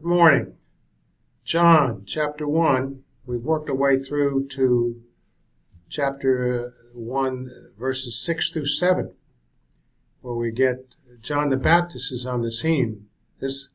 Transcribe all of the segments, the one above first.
Good morning. John chapter 1. We've worked our way through to chapter 1, verses 6 through 7, where we get John the Baptist is on the scene. This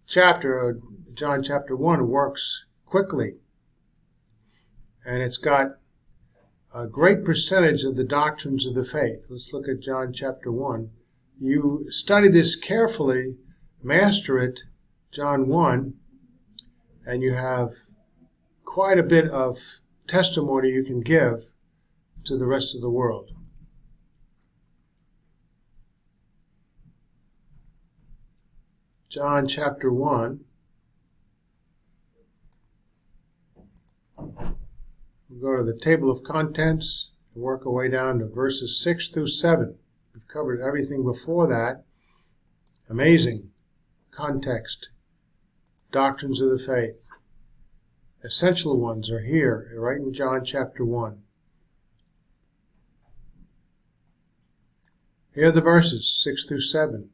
chapter, John chapter 1, works quickly, and it's got a great percentage of the doctrines of the faith. Let's look at John chapter 1. You study this carefully, master it, John 1, and you have quite a bit of testimony you can give to the rest of the world. John chapter 1. We'll go to the table of contents and work our way down to verses 6 through 7. We've covered everything before that. Amazing context. Doctrines of the faith. Essential ones are here, right in John chapter 1. Here are the verses, 6 through 7.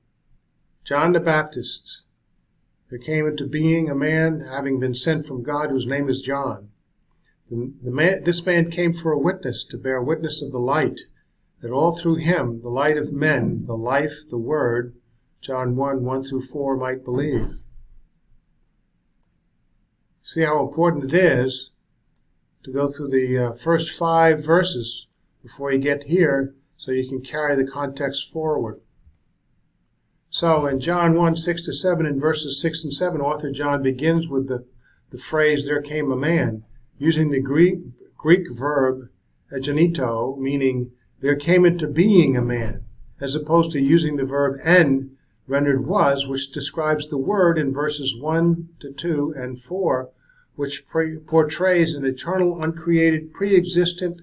John the Baptist, there came into being a man having been sent from God whose name is John. This man came for a witness, to bear witness of the light, that all through him, the light of men, the life, the word, John 1, 1 through 4, might believe. See how important it is to go through the first 5 verses before you get here so you can carry the context forward. So in John 1, 6 to 7, in verses 6 and 7, author John begins with the phrase, there came a man, using the Greek verb egenito, meaning there came into being a man, as opposed to using the verb en, rendered was, which describes the word in verses 1 to 2 and 4, which portrays an eternal, uncreated, pre-existent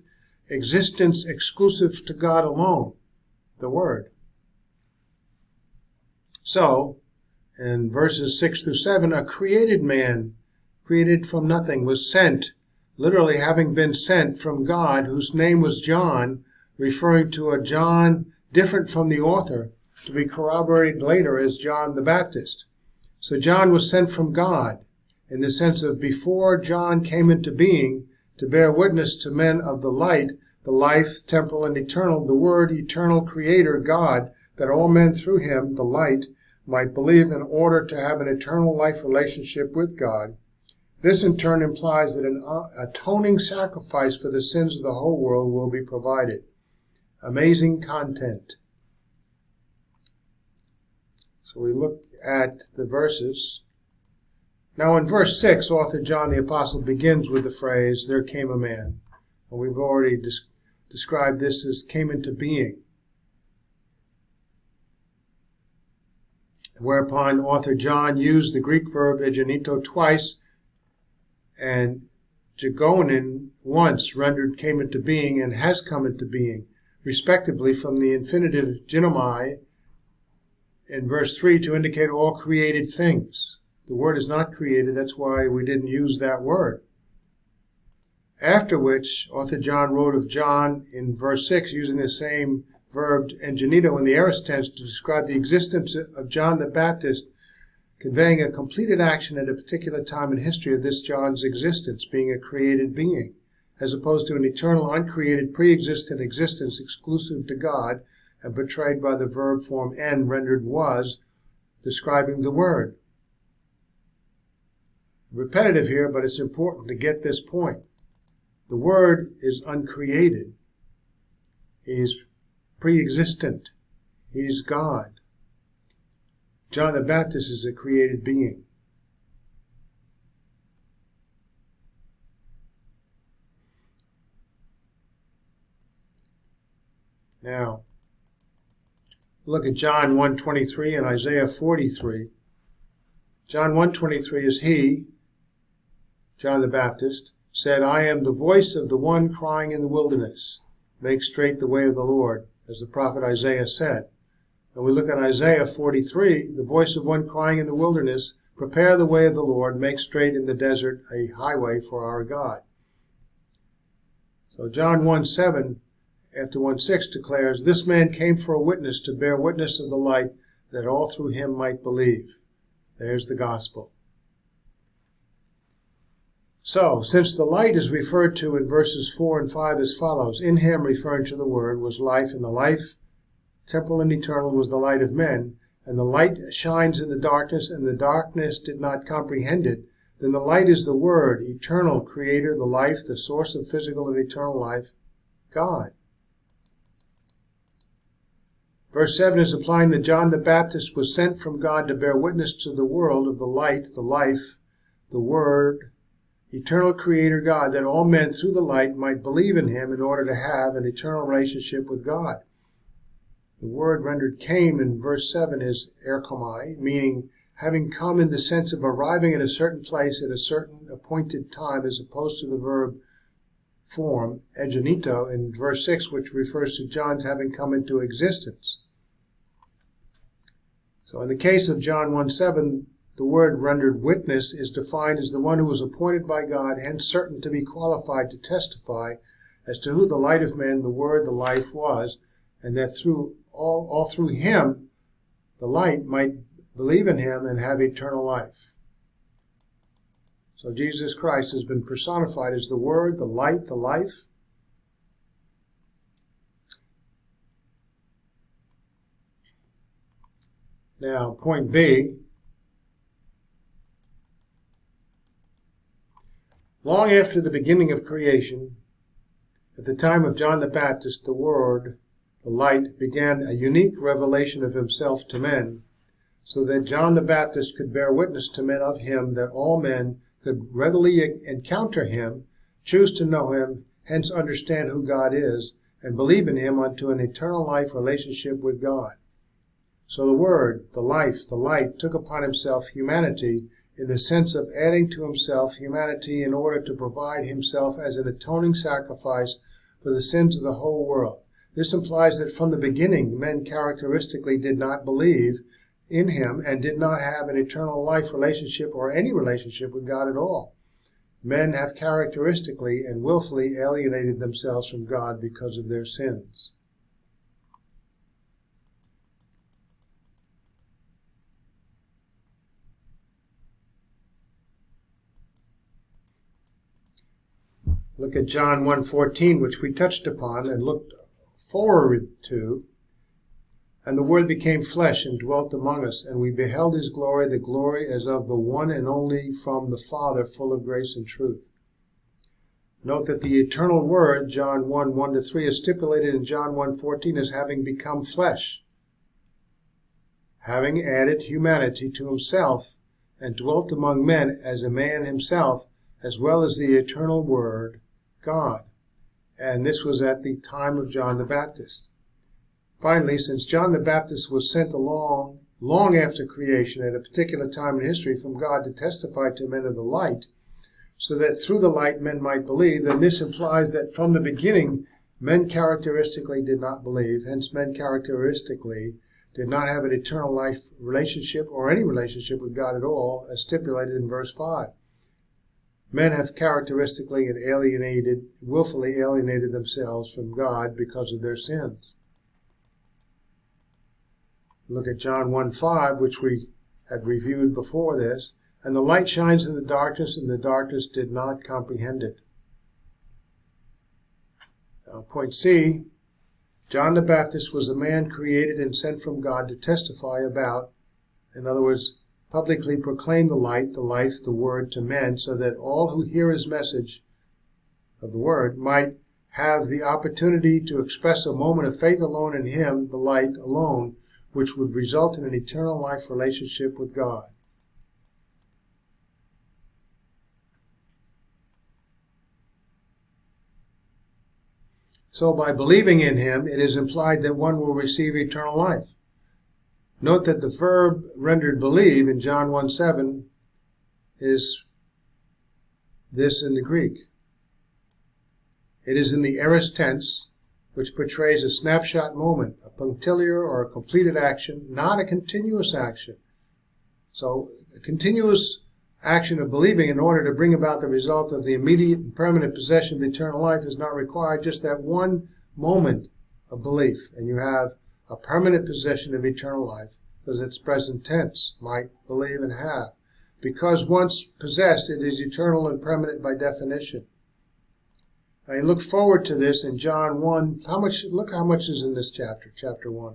existence exclusive to God alone, the Word. So, in verses 6 through 7, a created man, created from nothing, was sent, literally having been sent from God, whose name was John, referring to a John different from the author, to be corroborated later as John the Baptist. So John was sent from God, in the sense of before John came into being, to bear witness to men of the light, the life, temporal and eternal, the Word, eternal Creator, God, that all men through him, the light, might believe in order to have an eternal life relationship with God. This in turn implies that an atoning sacrifice for the sins of the whole world will be provided. Amazing content. So we look at the verses. Now in verse 6, author John the Apostle begins with the phrase, there came a man. And we've already described this as came into being. Whereupon author John used the Greek verb egenito twice and gegonen once, rendered came into being and has come into being, respectively from the infinitive genomai in verse 3 to indicate all created things. The word is not created, that's why we didn't use that word. After which, author John wrote of John in verse 6 using the same verb engenito in the aorist tense to describe the existence of John the Baptist, conveying a completed action at a particular time in history of this John's existence, being a created being, as opposed to an eternal, uncreated, pre-existent existence exclusive to God and portrayed by the verb form en, rendered was, describing the Word. Repetitive here, but it's important to get this point. The Word is uncreated. He's pre-existent. He's God. John the Baptist is a created being. Now, look at John 1:23 and Isaiah 43. John 1:23 is he, John the Baptist, said, I am the voice of the one crying in the wilderness, make straight the way of the Lord, as the prophet Isaiah said. And we look at Isaiah 43, the voice of one crying in the wilderness, prepare the way of the Lord, make straight in the desert a highway for our God. So John 1:7, after 1:6 declares, this man came for a witness, to bear witness of the light, that all through him might believe. There's the gospel. So, since the light is referred to in verses 4 and 5 as follows, in him, referring to the Word, was life, and the life, temporal and eternal, was the light of men, and the light shines in the darkness, and the darkness did not comprehend it, then the light is the Word, eternal Creator, the life, the source of physical and eternal life, God. Verse 7 is implying that John the Baptist was sent from God to bear witness to the world of the light, the life, the Word, eternal Creator God, that all men through the light might believe in him in order to have an eternal relationship with God. The word rendered came in verse 7 is erchomai, meaning having come in the sense of arriving at a certain place at a certain appointed time, as opposed to the verb form, egenito, in verse 6, which refers to John's having come into existence. So in the case of John 1:7, the word rendered witness is defined as the one who was appointed by God, hence certain to be qualified to testify as to who the light of men, the Word, the life was, and that through all through him, the light might believe in him and have eternal life. So Jesus Christ has been personified as the Word, the light, the life. Now, point B. Long after the beginning of creation, at the time of John the Baptist, the Word, the light, began a unique revelation of himself to men, so that John the Baptist could bear witness to men of him, that all men could readily encounter him, choose to know him, hence understand who God is, and believe in him unto an eternal life relationship with God. So the Word, the life, the light, took upon himself humanity in the sense of adding to himself humanity in order to provide himself as an atoning sacrifice for the sins of the whole world. This implies that from the beginning, men characteristically did not believe in him and did not have an eternal life relationship or any relationship with God at all. Men have characteristically and willfully alienated themselves from God because of their sins. Look at John 1:14, which we touched upon and looked forward to. And the Word became flesh and dwelt among us, and we beheld his glory, the glory as of the one and only from the Father, full of grace and truth. Note that the eternal Word, John 1:1-3, is stipulated in John 1:14 as having become flesh, having added humanity to himself, and dwelt among men as a man himself, as well as the eternal Word, God. And this was at the time of John the Baptist. Finally, since John the Baptist was sent along long after creation at a particular time in history from God to testify to men of the light, so that through the light men might believe, then this implies that from the beginning men characteristically did not believe, hence men characteristically did not have an eternal life relationship or any relationship with God at all, as stipulated in verse 5. Men have characteristically and willfully alienated themselves from God because of their sins. Look at John 1:5, which we had reviewed before this. And the light shines in the darkness, and the darkness did not comprehend it. Now, point C, John the Baptist was a man created and sent from God to testify about, in other words, publicly proclaim the light, the life, the Word to men, so that all who hear his message of the Word might have the opportunity to express a moment of faith alone in him, the light alone, which would result in an eternal life relationship with God. So by believing in him, it is implied that one will receive eternal life. Note that the verb rendered believe in John 1:7 is this in the Greek. It is in the aorist tense, which portrays a snapshot moment, a punctiliar or a completed action, not a continuous action. So a continuous action of believing in order to bring about the result of the immediate and permanent possession of eternal life is not required, just that one moment of belief, and you have a permanent possession of eternal life, because it's present tense, might, believe, and have. Because once possessed, it is eternal and permanent by definition. Now you look forward to this in John 1. Look how much is in this chapter, chapter 1.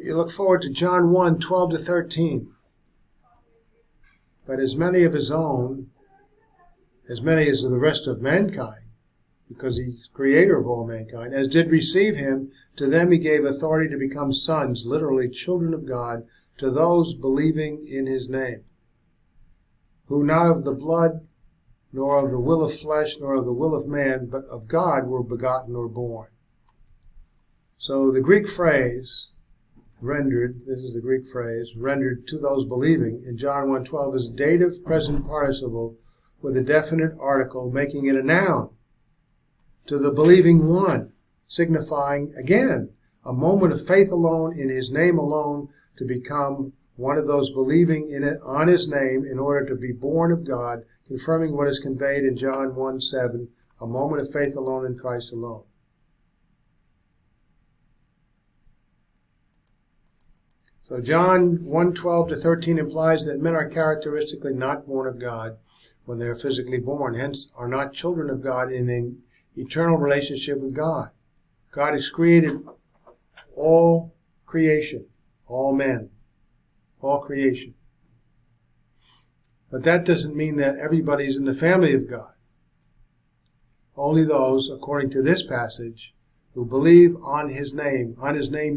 You look forward to John 1, 12 to 13. But as many of his own, as many as of the rest of mankind, because he's creator of all mankind, as did receive him, to them he gave authority to become sons, literally children of God, to those believing in his name, who not of the blood, nor of the will of flesh, nor of the will of man, but of God were begotten or born. So the Greek phrase rendered, this is the Greek phrase, rendered to those believing in John 1:12 is dative present participle with a definite article, making it a noun. To the believing one, signifying, again, a moment of faith alone in his name alone to become one of those believing in it on his name in order to be born of God, confirming what is conveyed in John 1:7, a moment of faith alone in Christ alone. So John 1:12 to 13 implies that men are characteristically not born of God when they are physically born, hence are not children of God in an eternal relationship with God. God has created all creation, all men, all creation. But that doesn't mean that everybody's in the family of God. Only those, according to this passage, who believe on his name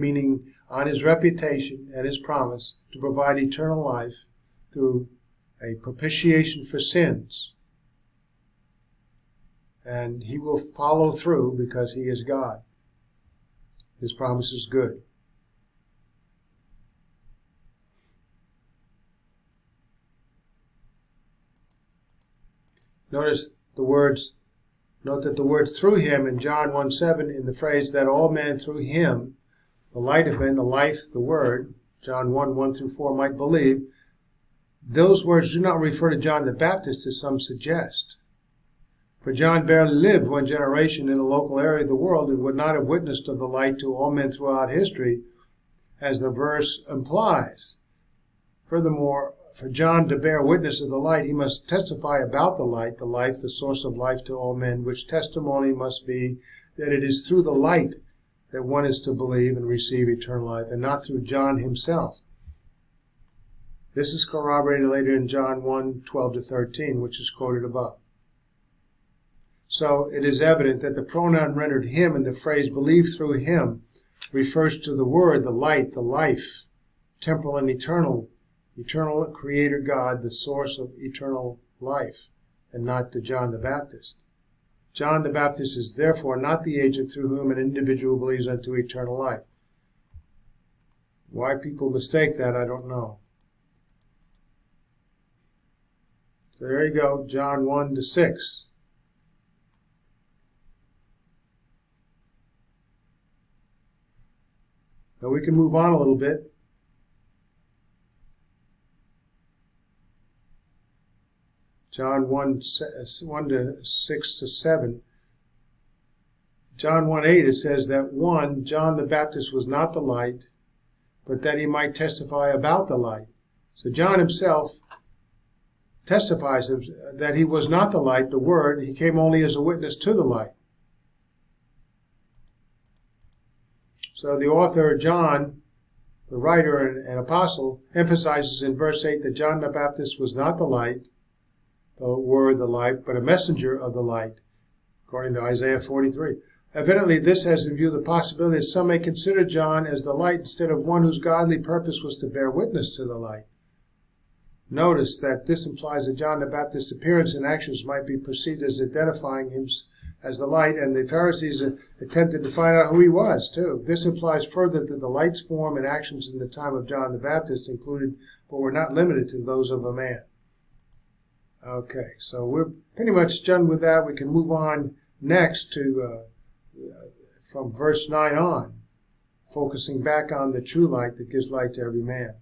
meaning on his reputation and his promise to provide eternal life through a propitiation for sins. And he will follow through because he is God. His promise is good. Note that the word through him in John 1:7 in the phrase that all men through him, the light of men, the life, the word, John 1:1 through 4 might believe. Those words do not refer to John the Baptist as some suggest. For John barely lived one generation in a local area of the world and would not have witnessed of the light to all men throughout history, as the verse implies. Furthermore, for John to bear witness of the light, he must testify about the light, the life, the source of life to all men, which testimony must be that it is through the light that one is to believe and receive eternal life, and not through John himself. This is corroborated later in John 1:12 to 13, which is quoted above. So it is evident that the pronoun rendered him in the phrase believe through him refers to the word, the light, the life, temporal and eternal creator God, the source of eternal life, and not to John the Baptist. John the Baptist is therefore not the agent through whom an individual believes unto eternal life. Why people mistake that, I don't know. So there you go, John 1 to 6. Now we can move on a little bit. John 1 to 6 to 7. John 1:8 it says that John the Baptist was not the light, but that he might testify about the light. So John himself testifies that he was not the light, the word. He came only as a witness to the light. So the author, John, the writer and apostle, emphasizes in verse 8 that John the Baptist was not the light, the word, the light, but a messenger of the light, according to Isaiah 43. Evidently, this has in view the possibility that some may consider John as the light instead of one whose godly purpose was to bear witness to the light. Notice that this implies that John the Baptist's appearance and actions might be perceived as identifying him as the light, and the Pharisees attempted to find out who he was, too. This implies further that the light's form and actions in the time of John the Baptist included, but were not limited to, those of a man. Okay, so we're pretty much done with that. We can move on next to, from verse 9 on, focusing back on the true light that gives light to every man.